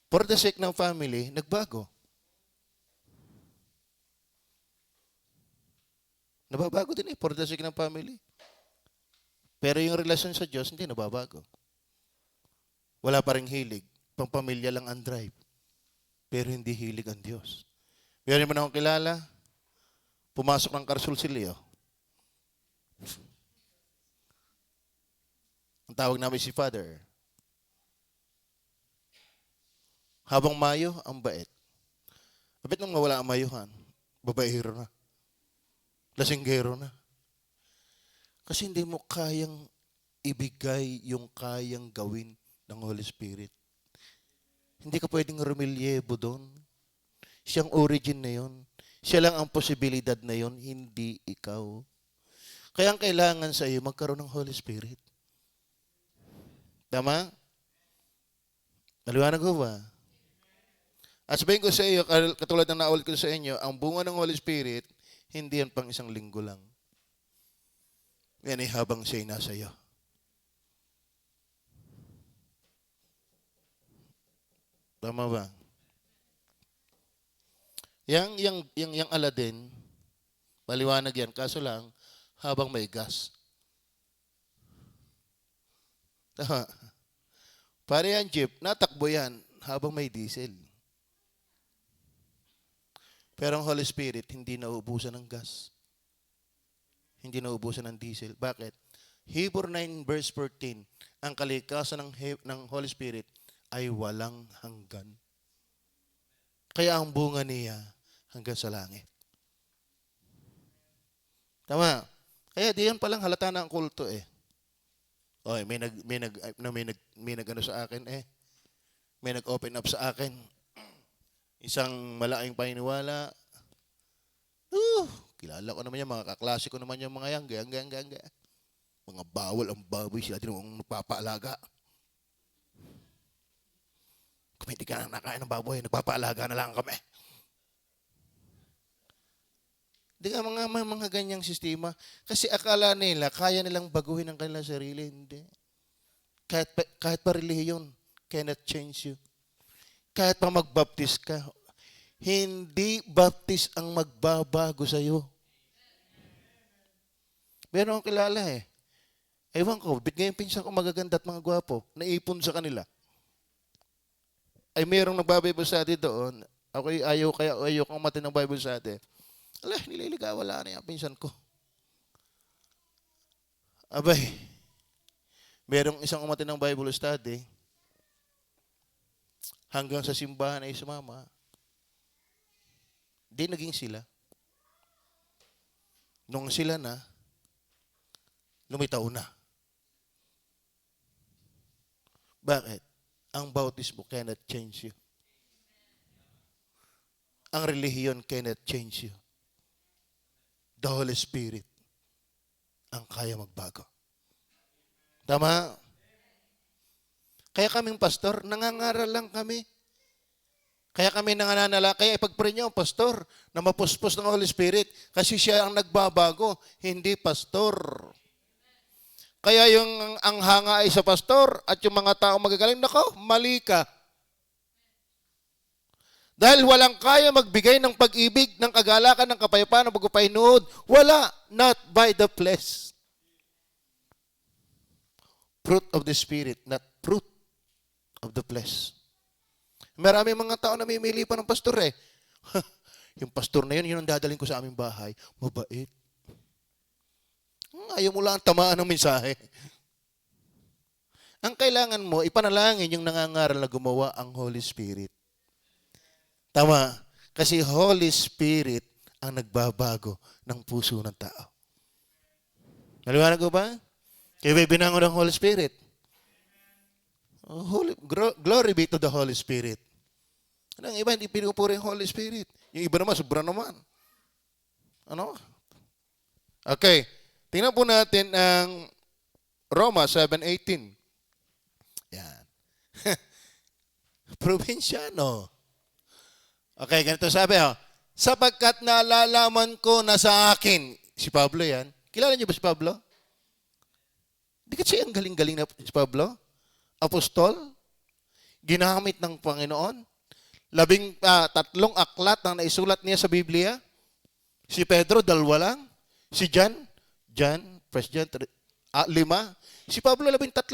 for the sake ng family, nagbago. Nababago din for the sake ng family. Pero yung relasyon sa Diyos, hindi nababago. Wala pa ring hilig. Pampamilya lang ang drive. Pero hindi hilig ang Diyos. Meron naman akong kilala, pumasok ng Karsul si Leo. Ang tawag namin si Father. Habang mayo, ang bait. Kapit nung mawala ang mayuhan, babaero na. Lasinggero na. Kasi hindi mo kayang ibigay yung kayang gawin ng Holy Spirit. Hindi ka pwedeng rumilyebo doon. Siyang origin na yun. Siya lang ang posibilidad na yun, hindi ikaw. Kaya ang kailangan sa iyo, magkaroon ng Holy Spirit. Tama? Naliwanag ko ba? At sabihin ko sa iyo, katulad ng naulit ko sa inyo, ang bunga ng Holy Spirit, hindi yan pang isang linggo lang. Yan ay habang siya'y nasa iyo. Tama ba? Yang Aladdin, maliwanag yan. Kaso lang, habang may gas. Tama. Pare yan, jeep, natakbo yan habang may diesel. Pero ang Holy Spirit, hindi nauubusan ng gas. Hindi nauubusan ng diesel. Bakit? Hebrew 9 verse 14, ang kalikasan ng Holy Spirit ay walang hanggan. Kaya ang bunga niya hanggang sa langit. Tama. Kaya diyan palang halata na ang kulto eh. Oy, may nag sa akin eh. May nag-open up sa akin. Isang malaking paniniwala. Kilala ko naman yan, mga kaklase ko naman yung mga yan. Gaya. Mga bawal ang baboy, sila din ang nagpapaalaga. Kung hindi ka na nakain ng baboy, nagpapaalaga na lang kami. Hindi ka mga ganyang sistema. Kasi akala nila, kaya nilang baguhin ang kanilang sarili. Hindi. Kahit pa relihiyon, cannot change you. Kahit pa magbaptis ka, hindi baptis ang magbabago sa iyo. Meron akong kilala eh. Ewan ko, bit ngayon pinsan ko magaganda at mga gwapo, naipon sa kanila. Ay merong nagbabible sa atin doon. Ako ayaw kong matin ng Bible sa atin. Ala, nililigaw, wala na yung pinsan ko. Abay, merong isang umatin ng Bible study, hanggang sa simbahan ay sumama. Di naging sila. Nung sila na, lumitaw na. Bakit? Ang bautismo cannot change you. Ang relihiyon cannot change you. The Holy Spirit ang kaya magbago. Tama? Kaya kaming pastor, nangangaral lang kami. Kaya kami nangananala, kaya ipag-pray niyo ang pastor na mapuspos ng Holy Spirit kasi siya ang nagbabago, hindi pastor. Kaya yung ang hanga ay sa pastor at yung mga tao magagaling, nako, mali ka. Dahil walang kaya magbigay ng pag-ibig, ng kagalakan, ng kapayapaan, ng pagpapahinood. Wala, not by the flesh. Fruit of the Spirit, not fruit of the flesh. Marami mga tao na mimili pa ng pastor eh. Yung pastor na yun ang dadalhin ko sa aming bahay. Mabait. Ayaw mo lang tamaan ng mensahe. Ang kailangan mo, ipanalangin yung nangangaral na gumawa ang Holy Spirit. Tama. Kasi Holy Spirit ang nagbabago ng puso ng tao. Naliwanag ko ba? Kaya may binangon ng Holy Spirit. Glory be to the Holy Spirit. Ang iba hindi pinupuri ang Holy Spirit. Yung iba naman, sobra naman. Ano? Okay. Tingnan po natin ang Roma 7:18. Yan. Probinsyano. Okay, ganito sabi, sapagkat nalalaman ko na sa akin, si Pablo yan. Kilala niyo ba si Pablo? Di kasi ang galing-galing na si Pablo? Apostol? Ginamit ng Panginoon? 13 aklat ang naisulat niya sa Biblia. Si Pedro, 2 lang. Si John, 1 John 5. Si Pablo, 13.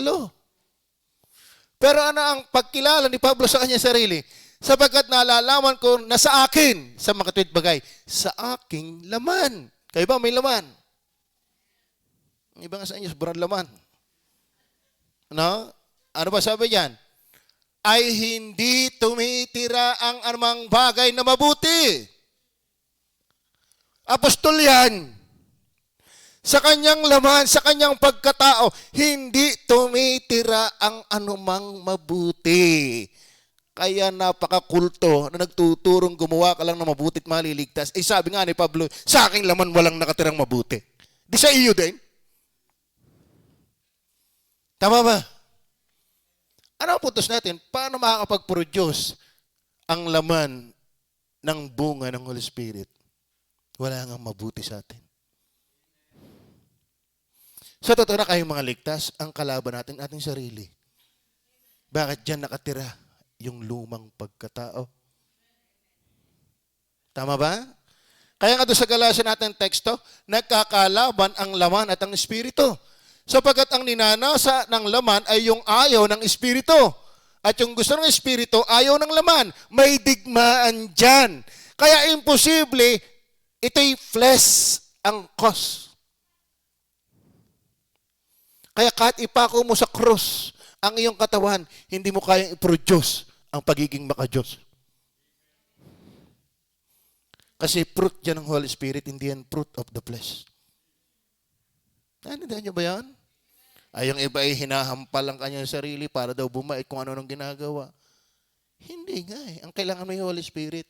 Pero ano ang pagkilala ni Pablo sa kanya sarili? Sapagkat nalalaman ko na sa akin, sa makatwid bagay, sa aking laman. Kayo ba may laman? Iba nga sa inyo, sobrang laman. No? Ano ba sabi diyan? Ay hindi tumitira ang anumang bagay na mabuti. Apostol yan. Sa kanyang laman, sa kanyang pagkatao, hindi tumitira ang anumang mabuti. Kaya napakakulto na nagtuturong gumawa ka lang ng mabuti at maliligtas. Eh sabi nga ni Pablo, sa aking laman walang nakatirang mabuti. Di sa iyo din. Tama ba? Ano ang puntos natin? Paano makakapag-produce ang laman ng bunga ng Holy Spirit? Wala nga mabuti sa atin. Sa totoo na kayong mga ligtas, ang kalaban natin ating sarili. Bakit dyan nakatira yung lumang pagkatao? Tama ba? Kaya nga doon sa Galatia natin teksto, nagkakalaban ang laman at ang espiritu. Sapagkat ang ninanasa ng laman ay yung ayaw ng espiritu. At yung gusto ng espiritu, ayaw ng laman. May digmaan dyan. Kaya imposible, ito'y flesh ang cause. Kaya kahit ipako mo sa cross ang iyong katawan, hindi mo kayang i-produce ang pagiging maka-Diyos. Kasi fruit yan ng Holy Spirit, hindi yan fruit of the flesh. Naintindihan niyo ba yan? Ay, yung iba ay hinahampal ang kanyang sarili para daw bumait kung ano nang ginagawa. Hindi nga eh. Ang kailangan may Holy Spirit.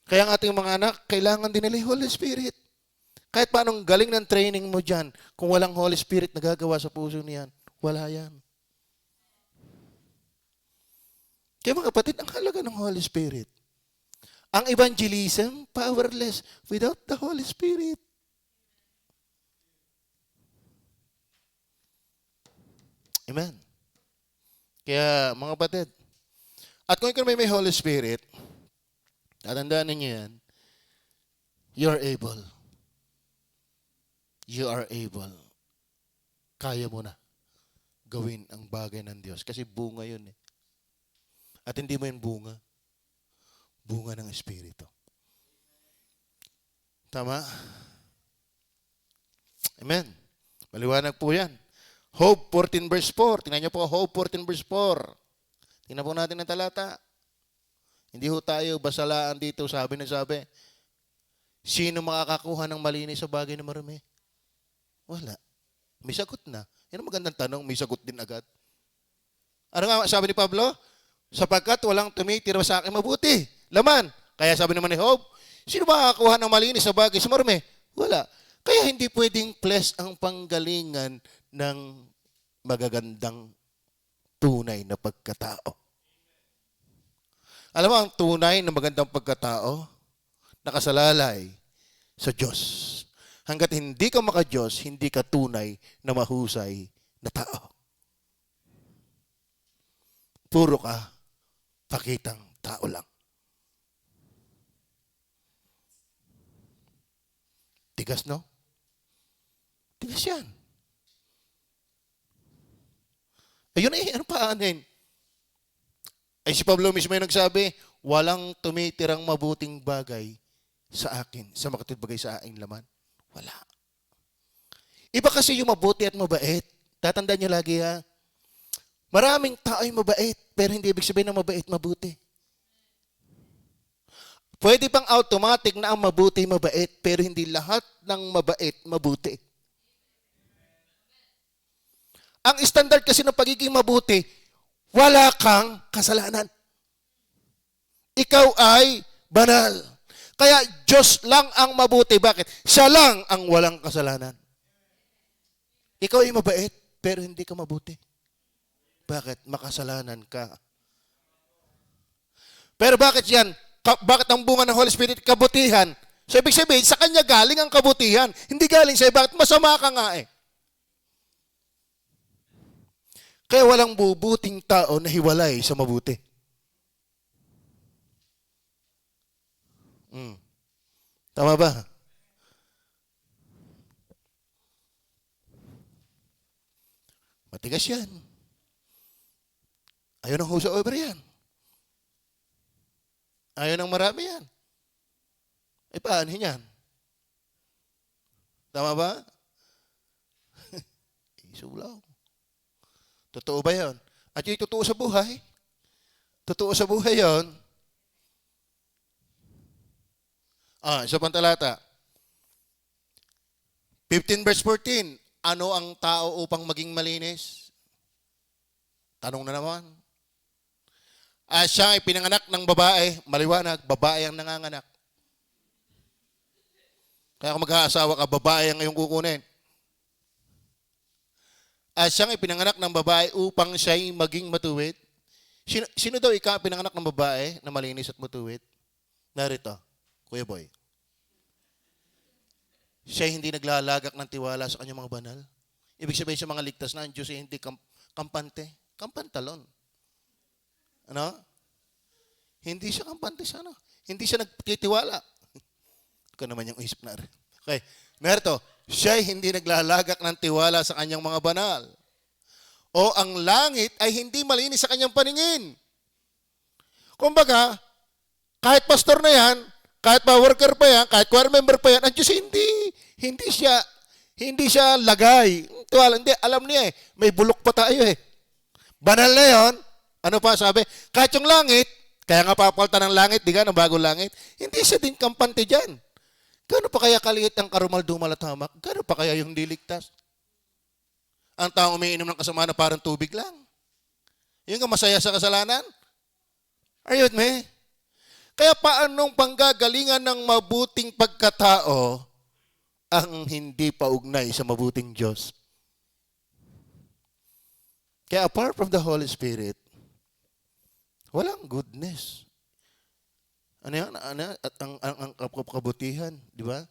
Kaya ang ating mga anak, kailangan din nila Holy Spirit. Kahit paanong galing ng training mo dyan, kung walang Holy Spirit na gagawa sa puso niyan, wala yan. Kaya mga kapatid, ang halaga ng Holy Spirit. Ang evangelism, powerless without the Holy Spirit. Amen. Kaya, mga kapatid, at kung ikaw may Holy Spirit, tatandaan ninyo yan, you're able. You are able. Kaya mo na gawin ang bagay ng Diyos. Kasi bunga yun eh. At hindi mo yun bunga. Bunga ng Espiritu. Tama? Amen. Maliwanag po yan. Hope 14 verse 4. Tingnan niyo po, Hope 14 verse 4. Tingnan po natin ang talata. Hindi ho tayo basalaan dito, sabi. Sino makakakuha ng malinis sa bagay na marumi? Wala. May sagot na. Yan ang magandang tanong, may sagot din agad. Ano nga sabi ni Pablo? Sapagkat walang tumitira sa akin mabuti. Laman. Kaya sabi naman ni Job, sino makakakuha ng malinis sa bagay sa marumi? Wala. Kaya hindi pwedeng flesh ang panggalingan ng magagandang tunay na pagkatao. Alam mo, ang tunay na magandang pagkatao, nakasalalay sa Diyos. Hanggat hindi ka maka-Diyos, hindi ka tunay na mahusay na tao. Puro ka pakitang tao lang. Tigas, no? Tigas yan. Ayun eh, ano pa anin? Ay si Pablo mismo yung nagsabi, walang tumitirang mabuting bagay sa akin, sa makatwid bagay sa aking laman. Wala. Iba kasi yung mabuti at mabait. Tatandaan nyo lagi ha. Maraming tao ay mabait, pero hindi ibig sabihin na mabait, mabuti. Pwede pang automatic na ang mabuti, mabait, pero hindi lahat ng mabait, mabuti. Ang standard kasi ng pagiging mabuti, wala kang kasalanan. Ikaw ay banal. Kaya Diyos lang ang mabuti. Bakit? Siya lang ang walang kasalanan. Ikaw ay mabait, pero hindi ka mabuti. Bakit? Makasalanan ka. Pero bakit yan? Bakit ang bunga ng Holy Spirit kabutihan? So ibig sabihin, sa kanya galing ang kabutihan. Hindi galing sa'yo. Bakit? Masama ka nga eh. Kaya walang bubuting tao na hiwalay sa mabuti. Tama ba? Matigas yan. Ayaw ng husa over yan. Ayaw ng marami yan. Eh, paano yan? Tama ba? Isulaw. Totoo ba yun? At yung totoo sa buhay? Totoo sa buhay yun? Isa pang talata. 15 verse 14. Ano ang tao upang maging malinis? Tanong na naman. Siya ay pinanganak ng babae, maliwanag, babae ang nanganganak. Kaya kung mag-aasawa ka, babae ang iyong kukunin. Siya ay pinanganak ng babae upang siya'y maging matuwid. Sino daw pinanganak ng babae na malinis at matuwid? Narito, Kuya Boy. Siya hindi naglalagak ng tiwala sa kanyang mga banal. Ibig sabihin sa mga ligtas na ang Diyos ay hindi kampante. Kampantalon. Ano? Hindi siya kampante sa ano. Hindi siya nagtitiwala. Ito naman yung isip na rin. Okay. Merto, siya ay hindi naglalagak ng tiwala sa kanyang mga banal. O ang langit ay hindi malinis sa kanyang paningin. Kumbaga, kahit pastor na yan, kahit pa worker pa yan, kahit choir member pa yan, ang Diyos hindi siya lagay. Tiwala, hindi, alam niya eh, may bulok pa tayo eh. Banal na yon. Ano pa sabi? Kahit yung langit, kaya nga papalta ng langit, di ka, ng bagong langit, hindi siya din kampante dyan. Gano'n pa kaya kaliit ang karumal-dumal at hamak? Gano'n pa kaya yung diligtas? Ang taong umiinom ng kasama na parang tubig lang. Yung nga masaya sa kasalanan? Are you with me? Kaya paanong panggagalingan ng mabuting pagkatao ang hindi paugnay sa mabuting Diyos? Kaya apart from the Holy Spirit, walang goodness. Ano yan? At ang kabutihan, di ba?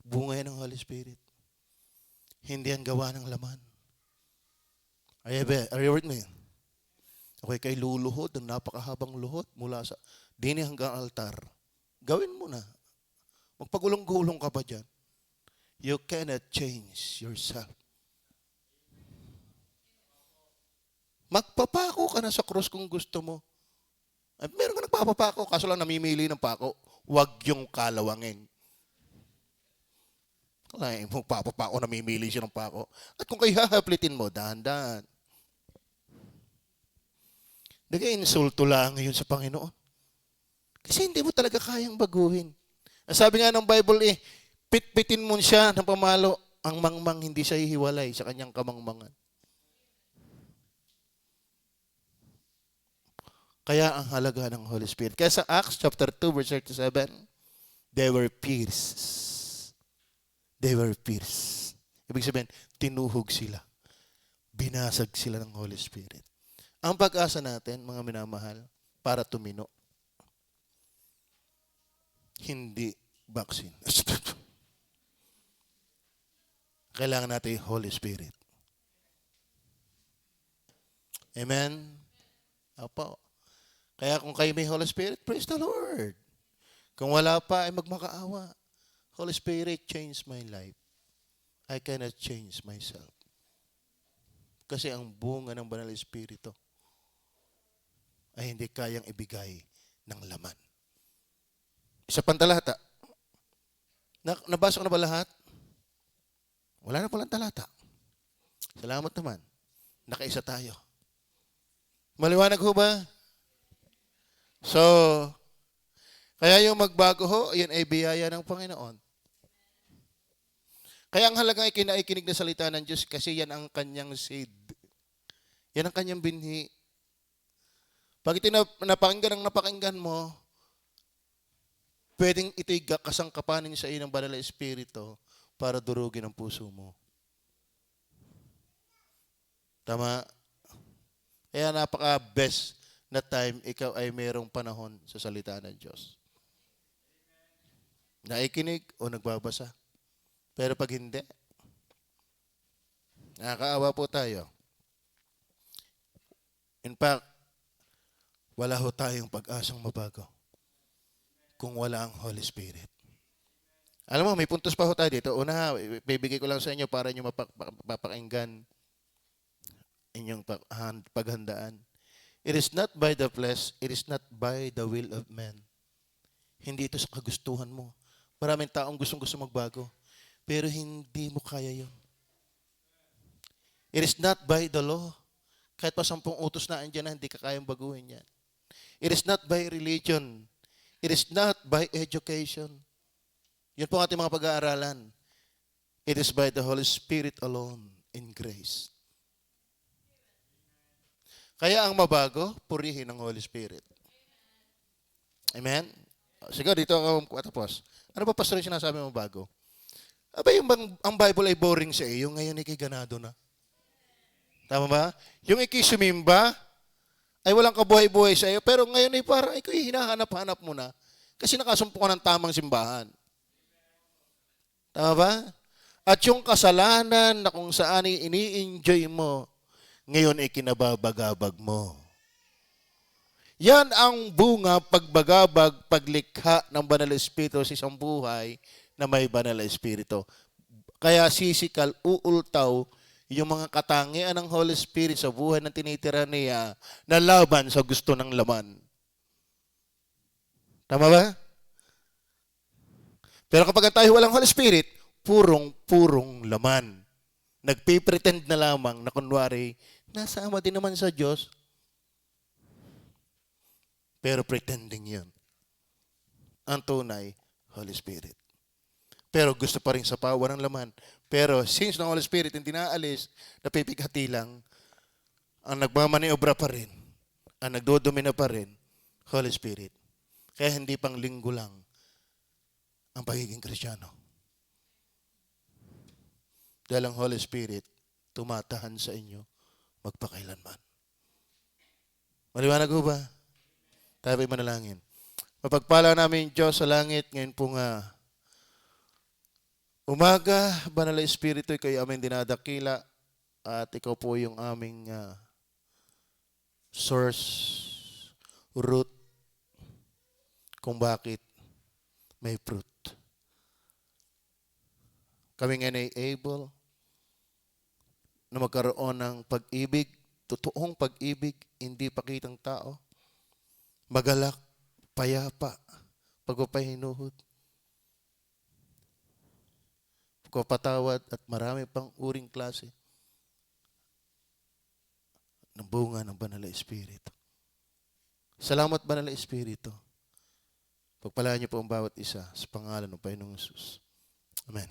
Bunga yan ng Holy Spirit. Hindi yan gawa ng laman. Are you with me? Okay, kay luluhod, ang napakahabang luhod mula sa dini hanggang altar. Gawin mo na. Magpagulong-gulong ka pa dyan. You cannot change yourself. Magpapako ka na sa krus kung gusto mo. Meron ka nagpapapako, kaso lang namimili ng pako. Huwag yung kalawangin. Kaya magpapapako, namimili siya ng pako. At kung kayo hahaplitin mo, dahan-dahan. Nag-insulto lang ngayon sa Panginoon. Kasi hindi mo talaga kayang baguhin. Sabi nga ng Bible pitpitin mo siya ng pamalo, ang mangmang hindi siya hihiwalay sa kanyang kamangmangan. Kaya ang halaga ng Holy Spirit. Kaya sa Acts chapter 2 verse 37, they were pierced. They were pierced. Ibig sabihin, tinuhog sila. Binasag sila ng Holy Spirit. Ang pag-asa natin, mga minamahal, para tumino. Hindi vaccine. Kailangan natin yung Holy Spirit. Amen? Opo. Kaya kung kayo may Holy Spirit, praise the Lord. Kung wala pa, ay magmakaawa. Holy Spirit, change my life. I cannot change myself. Kasi ang bunga ng Banal Espiritu ay hindi kayang ibigay ng laman. Isa pang talata. Nabasa ko na ba lahat? Wala na palang talata. Salamat naman. Nakaisa tayo. Maliwanag ho ba? So, kaya yung magbago ho, yan ay biyaya ng Panginoon. Kaya ang halagang ikinig na salita ng Diyos kasi yan ang kanyang seed. Yan ang kanyang binhi. Pag ito napakinggan mo, pwedeng ito'y kasangkapanin sa iyo ng Banal na Espiritu para durugin ang puso mo. Tama? Kaya napaka-best na time ikaw ay mayroong panahon sa salita ng Diyos. Naikinig o nagbabasa. Pero pag hindi, nakakaawa po tayo. In fact, wala ho tayong pag-asang mabago kung wala ang Holy Spirit. Alam mo, may puntos pa ho tayo dito. Una, bibigay ko lang sa inyo para nyo mapapakinggan inyong paghandaan. It is not by the flesh, it is not by the will of man. Hindi ito sa kagustuhan mo. Maraming taong gustong-gusto magbago, pero hindi mo kaya yun. It is not by the law. Kahit pa 10 utos na andyan na, hindi ka kayang baguhin yan. It is not by religion. It is not by education. Yun po ang ating mga pag-aaralan. It is by the Holy Spirit alone in grace. Kaya ang mabago, purihin ang Holy Spirit. Amen? Siguro dito ako tapos. Ano ba pastor yung sinasabi mo bago? Aba yung ang Bible ay boring sa iyo, ngayon ay ganado na. Tama ba? Yung ikisumimba ay walang kabuhay-buhay sa iyo, pero ngayon ay parang ikaw hinahanap-hanap mo na kasi nakasumpo ka ng tamang simbahan. Tama ba? At yung kasalanan na kung saan ini-enjoy mo, ngayon ay kinababagabag mo. Yan ang bunga pagbagabag, paglikha ng Banal na Espiritu sa isang buhay na may Banal na Espiritu. Kaya sisikal, uultaw yung mga katangian ng Holy Spirit sa buhay ng tinitira niya na laban sa gusto ng laman. Tama ba? Pero kapag tayo walang Holy Spirit, purong laman. Nagpipretend na lamang na kunwari, nasama din naman sa Diyos. Pero pretending yun. Ang tunay, Holy Spirit. Pero gusto pa rin sa power ng laman. Pero since ng Holy Spirit hindi naalis, napipighati lang, ang nagmamaniobra pa rin, ang nagdodomina pa rin, Holy Spirit. Kaya hindi pang linggo lang ang pagiging Kristiyano. Dahil ang Holy Spirit tumatahan sa inyo magpakailanman. Maliwanag ho ba? Tayo manalangin. Mapagpala namin Diyos sa langit ngayon pong umaga, Banal na Espiritu, kayo aming dinadakila at ikaw po yung aming source, root, kung bakit may fruit. Kami ngayon ay able na magkaroon ng pag-ibig, totoong pag-ibig, hindi pakitang tao, magalak, payapa, pagpapahinuhod, pagpapatawad at marami pang uring klase ng bunga ng Banal na Espiritu. Salamat Banal na Espiritu. Pagpalaan niyo po ang bawat isa sa pangalan ng Panginoong Hesus. Amen.